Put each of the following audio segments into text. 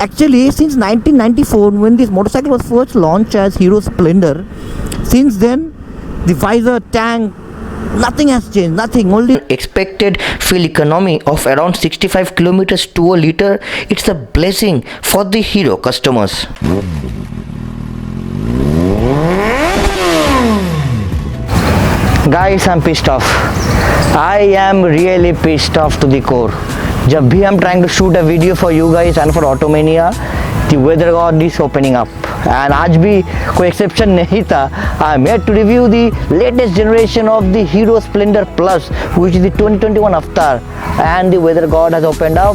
Actually, since 1994, when this motorcycle was first launched as Hero Splendor, since then, the visor, tank, nothing has changed, nothing, only expected fuel economy of around 65 kilometers to a liter. It's a blessing for the Hero customers. Guys, I'm pissed off. I am really pissed off to the core. जब भी I'm trying to shoot a video for you guys and for Automania, the weather god is opening up. And आज भी कोई exception नहीं था. I'm here to review the latest generation of the Hero Splendor Plus, which is the 2021 avatar. And the weather god has opened up.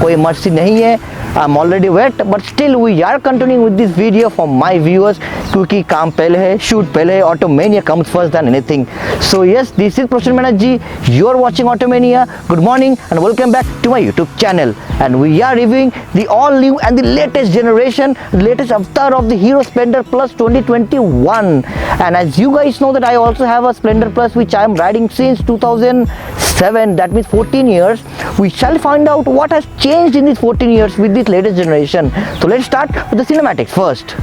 कोई mercy नहीं है. I'm already wet, but still we are continuing with this video for my viewers क्योंकि काम पहले है, shoot पहले है, Automania comes first than anything. So yes, this is Prashant Banerjee. You are watching Automania. Good morning and welcome back to my YouTube channel. And we are reviewing the all new and the latest generation, latest avatar of the Hero Splendor Plus 2021. And as you guys know that I also have a Splendor Plus which I am riding since 2007. That means 14 years. We shall find out what has changed in these 14 years with this latest generation. So let's start with the cinematics first.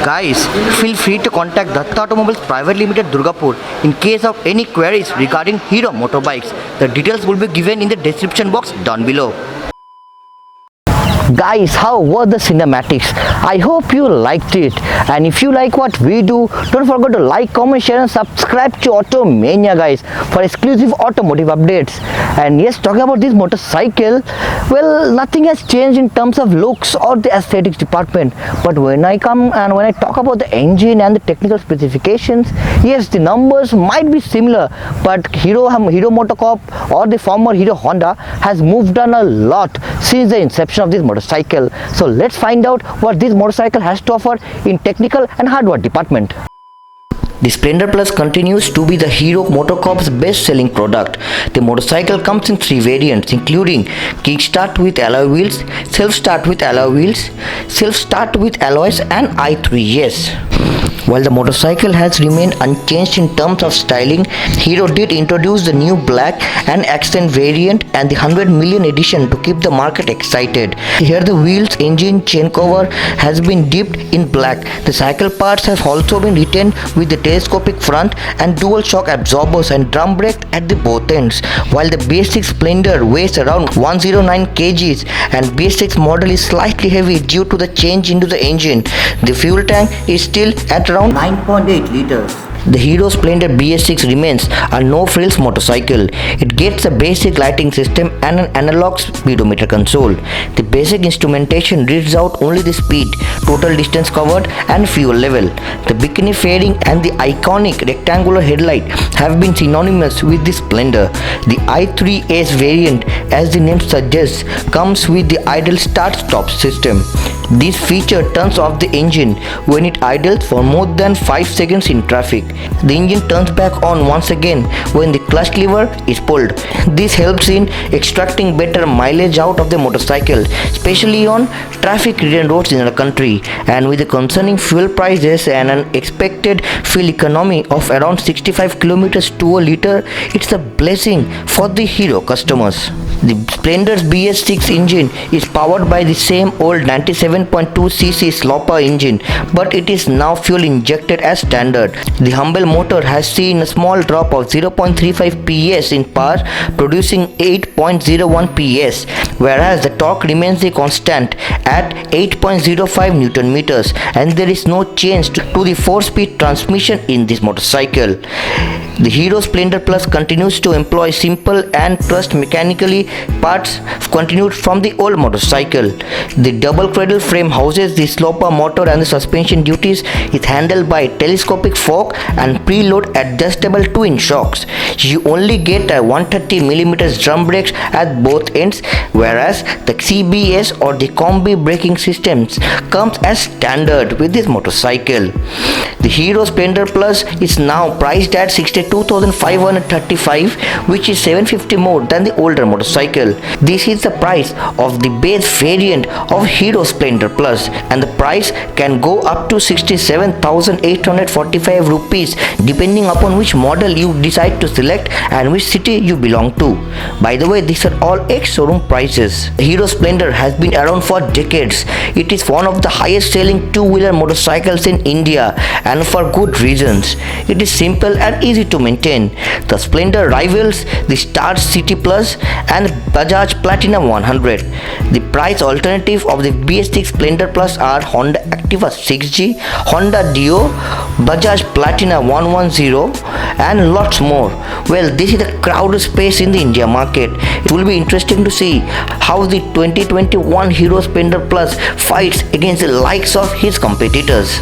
Guys, feel free to contact Dutta Automobiles Private Limited Durgapur in case of any queries regarding Hero motorbikes. The details will be given in the description box down below. Guys, how were the cinematics? I hope you liked it, and if you like what we do, don't forget to like, comment, share and subscribe to Automania guys for exclusive automotive updates. And yes, talking about this motorcycle, well, nothing has changed in terms of looks or the aesthetics department, but when I talk about the engine and the technical specifications, yes, the numbers might be similar, but Hero Motocorp or the former Hero Honda has moved on a lot since the inception of this motorcycle. So let's find out what this motorcycle has to offer in technical and hardware department. The Splendor Plus continues to be the Hero Motocorp's best-selling product. The motorcycle comes in 3 variants, including kickstart with alloy wheels, self-start with alloy wheels, self-start with alloys, and i3s. While the motorcycle has remained unchanged in terms of styling, Hero did introduce the new black and accent variant and the 100 million edition to keep the market excited. Here the wheels, engine, chain cover has been dipped in black. The cycle parts have also been retained with the telescopic front and dual shock absorbers and drum brake at the both ends. While the basic Splendor weighs around 109 kgs and BS6 model is slightly heavy due to the change into the engine, the fuel tank is still at around 9.8 liters. The Hero Splendor BS6 remains a no-frills motorcycle. It gets a basic lighting system and an analog speedometer console. The basic instrumentation reads out only the speed, total distance covered and fuel level. The bikini fairing and the iconic rectangular headlight have been synonymous with the Splendor. The i3s variant, as the name suggests, comes with the idle start-stop system. This feature turns off the engine when it idles for more than 5 seconds in traffic. The engine turns back on once again when the clutch lever is pulled. This helps in extracting better mileage out of the motorcycle, especially on traffic-ridden roads in our country. And with the concerning fuel prices and an expected fuel economy of around 65 kilometers to a liter, it's a blessing for the Hero customers. The Splendor's BS6 engine is powered by the same old 97 7.2cc slopper engine, but it is now fuel injected as standard. The humble motor has seen a small drop of 0.35 PS in power, producing 8.01 PS, whereas the torque remains the constant at 8.05 Newton meters, and there is no change to the 4-speed transmission in this motorcycle. The Hero Splendor Plus continues to employ simple and trust mechanically parts continued from the old motorcycle. The double cradle frame houses the slopper motor, and the suspension duties is handled by telescopic fork and preload adjustable twin shocks. You only get a 130mm drum brakes at both ends, whereas the CBS or the combi braking systems comes as standard with this motorcycle. The Hero Splendor Plus is now priced at 62,535, which is 750 more than the older motorcycle. This is the price of the base variant of Hero Splendor Plus, and the price can go up to 67,845 rupees depending upon which model you decide to select and which city you belong to. By the way, these are all ex-showroom prices. Hero Splendor has been around for decades. It is one of the highest selling two-wheeler motorcycles in India, and for good reasons. It is simple and easy to maintain. The Splendor rivals the Star City Plus and Bajaj Platina 100. The price alternative of the BS6 Splendor Plus are Honda Activa 6G, Honda Dio, Bajaj Platina 110 and lots more. Well, this is the crowded space in the India market. It will be interesting to see how the 2021 Hero Splendor Plus fights against the likes of his competitors.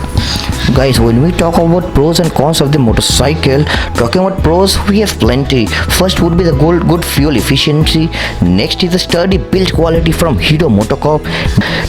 Guys, when we talk about pros and cons of the motorcycle, talking about pros, we have plenty. First would be the good fuel efficiency. Next is the sturdy build quality from Hero Motocorp.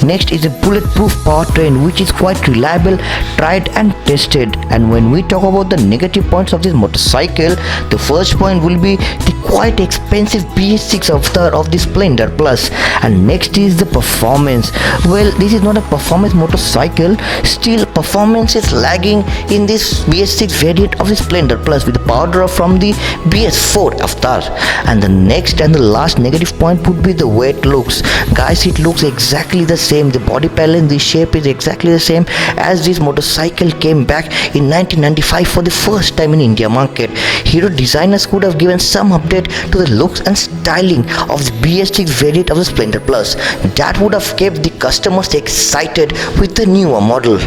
Next is the bulletproof powertrain, which is quite reliable, tried and tested. And when we talk about the negative points of this motorcycle, the first point will be the quite expensive BS6 avatar of the Splendor Plus. And next is the performance. Well, this is not a performance motorcycle. Still, performance is lagging in this BS6 variant of the Splendor Plus with the power drop from the BS4 avatar. And the next and the last negative point would be the way it looks. Guys, it looks exactly the same. The body panel, the shape is exactly the same as this motorcycle came back in 1995 for the first time in India market. Hero designers could have given some update to the looks and styling of the BS6 variant of the Splendor Plus. That would have kept the customers excited with the newer model.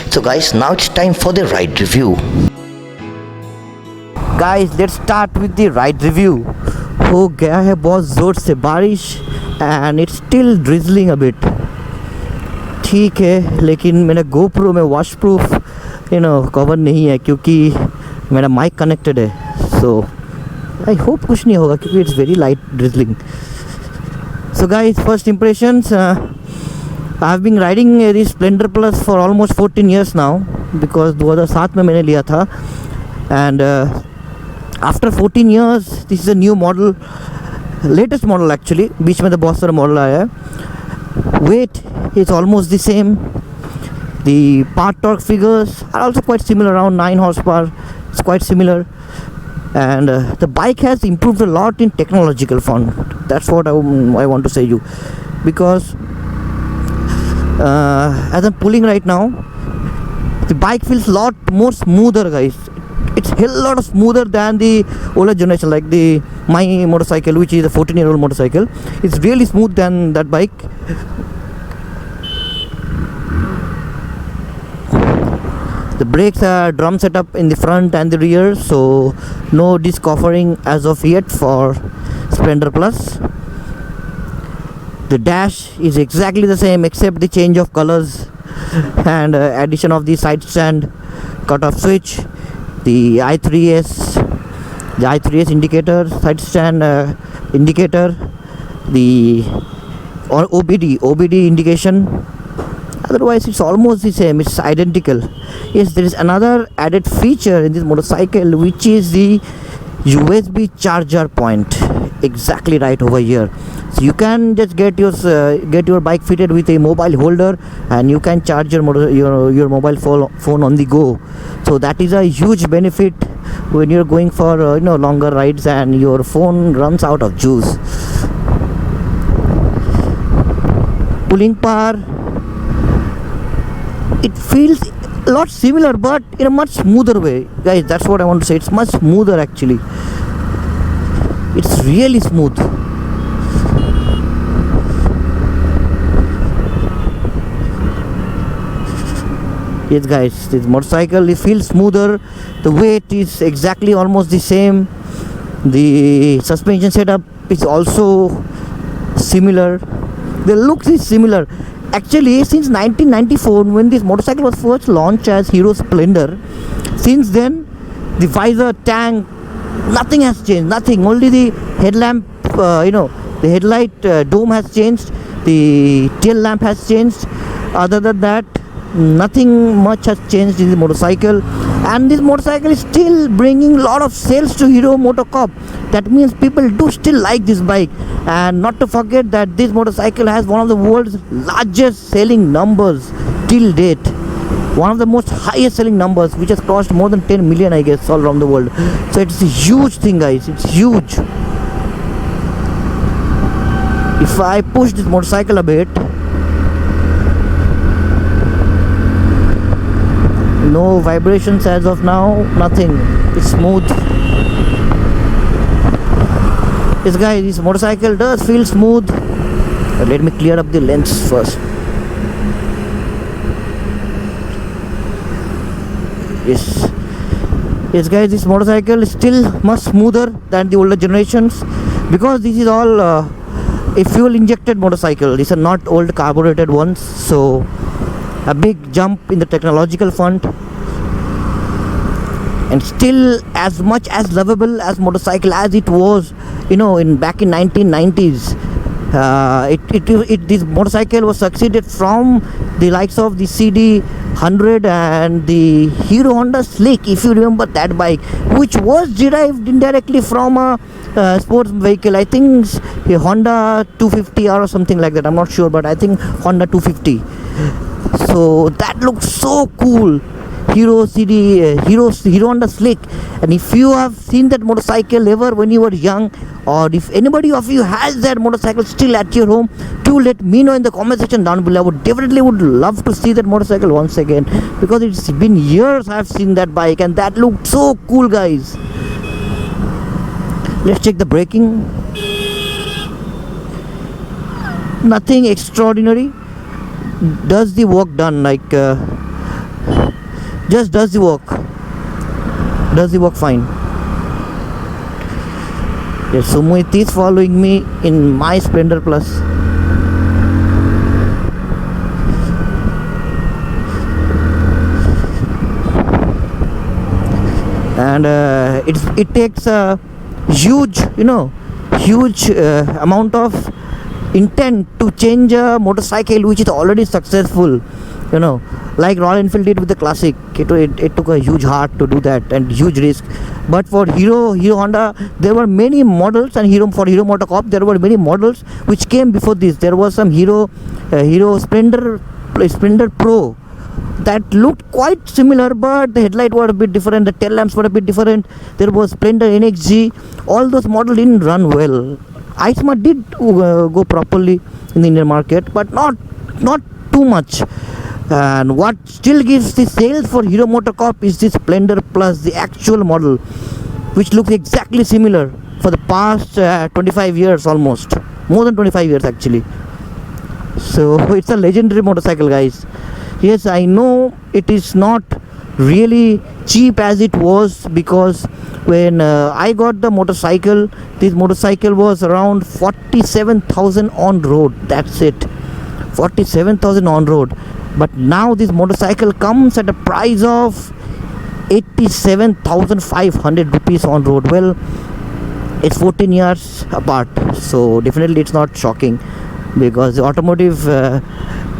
So guys, now it's time for the ride review. Guys, let's start with the ride review. हो गया है बहुत ज़ोर से बारिश and it's still drizzling a bit. ठीक है, लेकिन मेरा GoPro में washproof कवर नहीं है क्योंकि मेरा माइक कनेक्टेड है. So I hope कुछ नहीं होगा क्योंकि it's very light drizzling. So guys, first impressions. I've been riding this Splendor Plus for almost 14 years now because 2007 में मैंने लिया था, and after 14 years this is a new model, latest model actually. बीच में तो बहुत सारा मॉडल आया है. Weight is almost the same. The part torque figures are also quite similar, around 9 horsepower. It's quite similar, and the bike has improved a lot in technological front. That's what I want to say you, because as I'm pulling right now, the bike feels a lot more smoother, guys. It's a hell lot smoother than the older generation, like my motorcycle, which is a 14-year-old motorcycle. It's really smooth than that bike. The brakes are drum setup in the front and the rear, so no disc offering as of yet for Splendor Plus. The dash is exactly the same except the change of colors and addition of the side stand cut-off switch, the i3s indicator, side stand indicator, the OBD indication. Otherwise it's almost the same, it's identical. Yes, there is another added feature in this motorcycle, which is the USB charger point exactly right over here. So you can just get your bike fitted with a mobile holder, and you can charge your mobile phone on the go. So that is a huge benefit when you're going for longer rides and your phone runs out of juice. Pulling power, it feels a lot similar but in a much smoother way, guys. That's what I want to say. It's much smoother actually. It's really smooth. Yes guys, this motorcycle, it feels smoother. The weight is exactly almost the same. The suspension setup is also similar. The looks is similar. Actually, since 1994, when this motorcycle was first launched as Hero Splendor, since then the visor, tank, nothing has changed. Nothing. Only the headlamp, the headlight dome has changed. The tail lamp has changed. Other than that, nothing much has changed in the motorcycle. And this motorcycle is still bringing a lot of sales to Hero MotoCorp. That means people do still like this bike. And not to forget that this motorcycle has one of the world's largest selling numbers till date. One of the most highest selling numbers, which has crossed more than 10 million, I guess, all around the world. So it's a huge thing, guys. It's huge. If I push this motorcycle a bit, no vibrations as of now, nothing. It's smooth. Yes guys, this motorcycle does feel smooth. But let me clear up the lens first. Yes guys, this motorcycle is still much smoother than the older generations, because this is all a fuel injected motorcycle. These are not old carbureted ones. So a big jump in the technological front, and still as much as lovable as motorcycle as it was, back in 1990s. This motorcycle was succeeded from the likes of the CD 100 and the Hero Honda Slick, if you remember that bike, which was derived indirectly from a sports vehicle. I think a Honda 250 or something like that. I'm not sure, but I think Honda 250. So that looks so cool. Hero Honda Slick. And if you have seen that motorcycle ever when you were young, or if anybody of you has that motorcycle still at your home, do let me know in the comment section down below. I would love to see that motorcycle once again, because it's been years I've seen that bike, and that looked so cool, guys. Let's check the braking. Nothing extraordinary. Does the work done, like just does the work fine. Yes, Sumit is following me in my Splendor Plus. And it takes a huge amount of intent to change a motorcycle which is already successful, like Royal Enfield did with the Classic. It took a huge heart to do that, and huge risk. But for Hero Honda, there were many models, and for Hero MotoCorp, there were many models which came before this. There was some Hero Splendor Pro that looked quite similar, but the headlight were a bit different, the tail lamps were a bit different. There was Splendor NXG. All those models didn't run well. ICMA did go properly in the Indian market, but not too much. And what still gives the sales for Hero MotoCorp is the Splendor Plus, the actual model, which looks exactly similar for the past 25 years, almost more than 25 years actually. So it's a legendary motorcycle, guys. Yes, I know it is not really cheap as it was, because when I got the motorcycle, this motorcycle was around 47,000 on road. That's it, 47,000 on road. But now this motorcycle comes at a price of 87,500 rupees on road. Well, it's 14 years apart, so definitely it's not shocking, because the automotive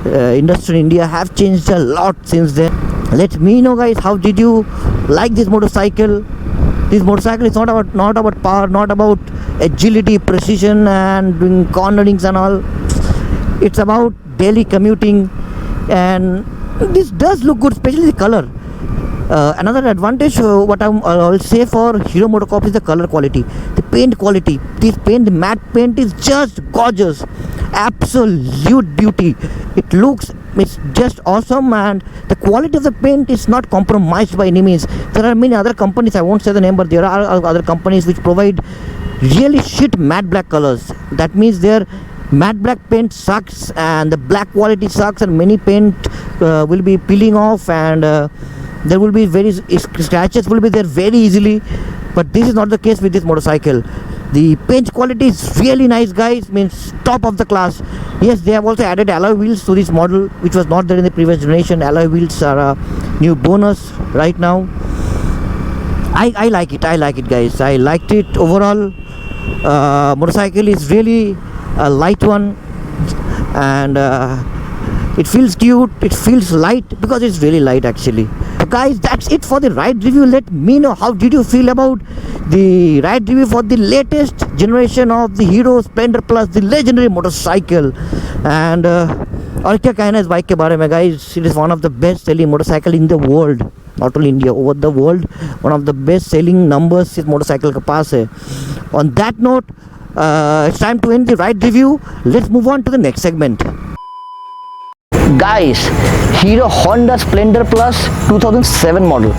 industry in India have changed a lot since then. Let me know, guys, how did you like this motorcycle? This motorcycle is not about power, not about agility, precision, and doing cornerings and all. It's about daily commuting, and this does look good, especially the color. Another advantage, what I'll say for Hero MotoCorp is the color quality, the paint quality. The matte paint is just gorgeous, absolute beauty. It looks it's just awesome, and the quality of the paint is not compromised by any means. There are many other companies, I won't say the name, but there are other companies which provide really shit matte black colors. That means their matte black paint sucks and the black quality sucks, and many paint will be peeling off, and there will be very scratches will be there very easily. But this is not the case with this motorcycle. The paint quality is really nice, guys, means top of the class. Yes, they have also added alloy wheels to this model, which was not there in the previous generation. Alloy wheels are a new bonus right now. I like it, guys. I liked it overall. Motorcycle is really a light one, and it feels cute, it feels light because it's really light actually. So guys, that's it for the ride review. Let me know how did you feel about the ride review for the latest generation of the Hero Splendor Plus, the legendary motorcycle. And और क्या कहना है इस bike के बारे में guys, it is one of the best selling motorcycle in the world, not only India, over the world. One of the best selling numbers इस motorcycle के पास है. On that note, it's time to end the ride review. Let's move on to the next segment. Guys, Hero Honda Splendor Plus 2007 model,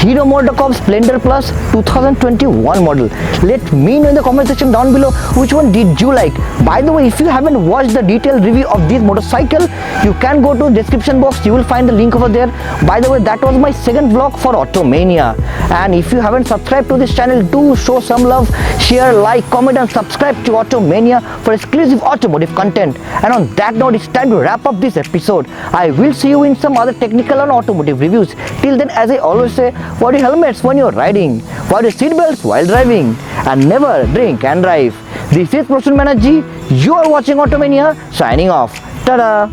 Hero MotoCorp Splendor Plus 2021 model. Let me know in the comment section down below which one did you like. By the way, if you haven't watched the detailed review of this motorcycle, you can go to description box, you will find the link over there. By the way, that was my second vlog for Automania, and if you haven't subscribed to this channel, do show some love, share, like, comment and subscribe to Automania for exclusive automotive content. And on that note, it's time to wrap up this episode. I will see you in some other technical and automotive reviews. Till then, as I always say, wear your helmets when you're riding, wear your seatbelts while driving, and never drink and drive. This is Prasun Banerjee. You are watching Automania, signing off. Ta-da!